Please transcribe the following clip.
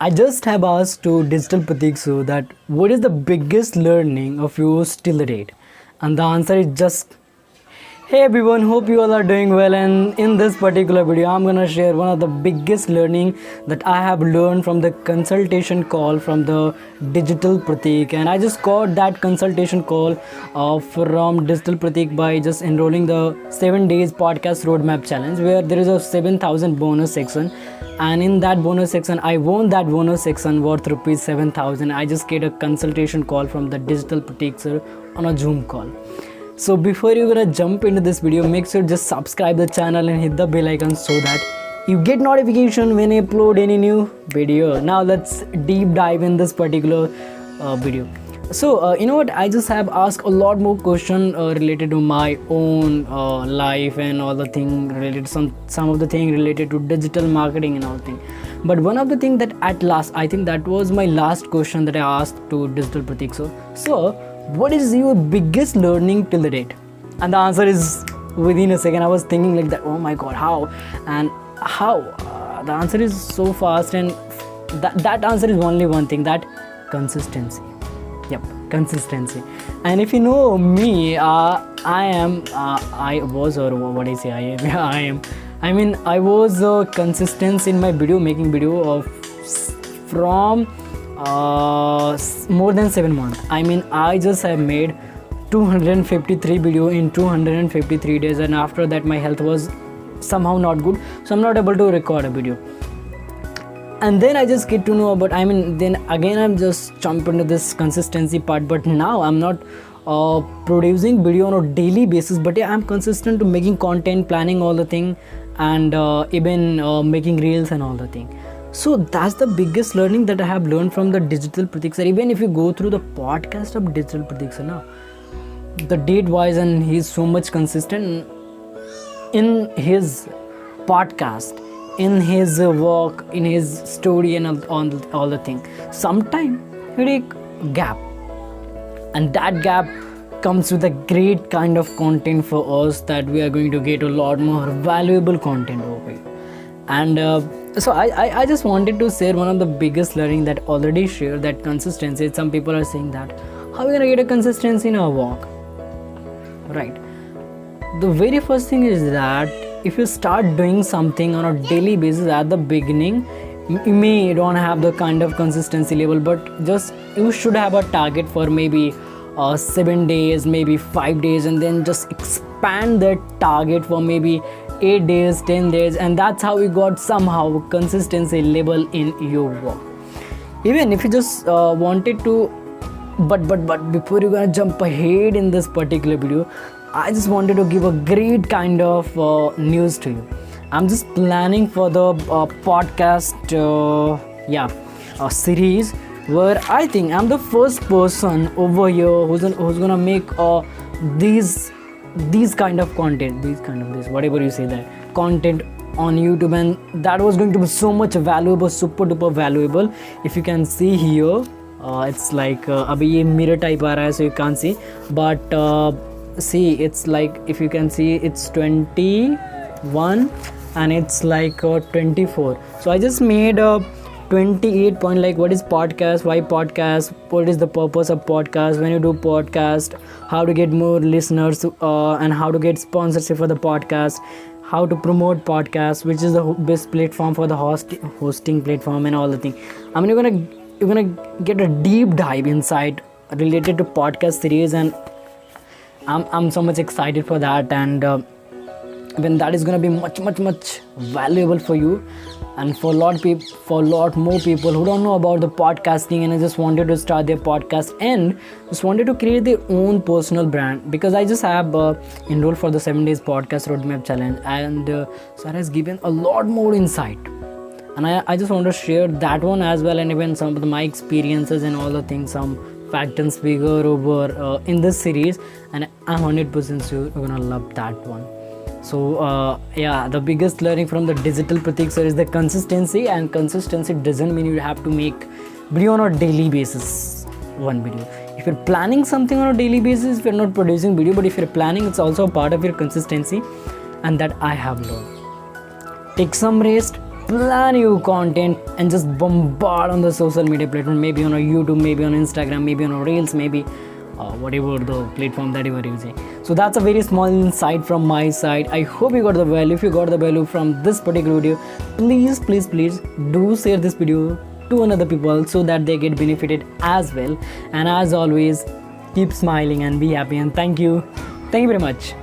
I just have asked to Digital Pratiksu that what is the biggest learning of yours till the date? And the answer is just, hey everyone, hope you all are doing well, and in this particular video I'm gonna share one of the biggest learning that I have learned from the consultation call from the Digital Pratik. And I just got that consultation call from Digital Pratik by just enrolling the 7 days podcast roadmap challenge, where there is a 7,000 bonus section, and in that bonus section I won that bonus section worth rupees 7,000. I just get a consultation call from the Digital Pratik sir on a Zoom call. So before you're gonna jump into this video, make sure just subscribe the channel and hit the bell icon so that you get notification when I upload any new video. Now let's deep dive in this particular video. So you know what, I just have asked a lot more question related to my own life and all the thing related, some of the thing related to digital marketing and all thing. But one of the thing that at last, I think that was my last question that I asked to Digital Pratik. So what is your biggest learning till the date? And the answer is within a second. I was thinking like that, oh my god, how? The answer is so fast, and that answer is only one thing, that consistency. Yep, consistency. And if you know me, I was consistent in my making video from more than 7 months. I just have made 253 video in 253 days, and after that my health was somehow not good, so I'm not able to record a video. And then I just get to know about, then again I'm just jump into this consistency part. But now I'm not producing video on a daily basis, but yeah, I'm consistent to making content, planning all the thing, and even making reels and all the thing. So that's the biggest learning that I have learned from the Digital Pratik sir. Even if you go through the podcast of Digital Pratik sir now, the date wise, and he's so much consistent in his podcast, in his work, in his story, and all the thing. Sometime you take gap, and that gap comes with a great kind of content for us, that we are going to get a lot more valuable content over it. And so I just wanted to share one of the biggest learning that already shared, that consistency. Some people are saying that how are we gonna get a consistency in our work, right? The very first thing is that if you start doing something on a daily basis at the beginning, you may don't have the kind of consistency level, but just you should have a target for maybe 7 days, maybe 5 days, and then just expand that target for maybe 8 days, 10 days, and that's how you got somehow consistency level in your work. Even if you just wanted to, but before you're gonna jump ahead in this particular video, I just wanted to give a great kind of news to you. I'm just planning for the podcast series, where I think I'm the first person over here who's gonna make these kind of content, whatever you say, that content on YouTube, and that was going to be so much valuable, super duper valuable. If you can see here, it's like abhi ye mirror type aa raha hai, so you can't see, but see, it's like, if you can see, it's 21 and it's like 24. So I just made a 28 point, like what is podcast, why podcast, what is the purpose of podcast, when you do podcast, how to get more listeners, and how to get sponsorship for the podcast, how to promote podcast, which is the best platform for the hosting platform, and all the thing. You're gonna get a deep dive inside related to podcast series, and I'm so much excited for that. And when that is gonna be much valuable for you, and for a lot more people who don't know about the podcasting and I just wanted to start their podcast and just wanted to create their own personal brand. Because I just have enrolled for the 7 days podcast roadmap challenge, and sir has given a lot more insight, and I just want to share that one as well, and even some of my experiences and all the things, some fact and figure over in this series, and I'm 100% sure you're gonna love that one. So the biggest learning from the Digital Pratik sir is the consistency, and consistency doesn't mean you have to make video on a daily basis, one video. If you're planning something on a daily basis, if you're not producing video, but if you're planning, it's also a part of your consistency, and that I have learned. Take some rest, plan your content and just bombard on the social media platform, maybe on a YouTube, maybe on Instagram, maybe on a Reels, maybe whatever the platform that you are using. So that's a very small insight from my side. I hope you got the value. If you got the value from this particular video, please do share this video to another people so that they get benefited as well. And as always, keep smiling and be happy, and thank you very much.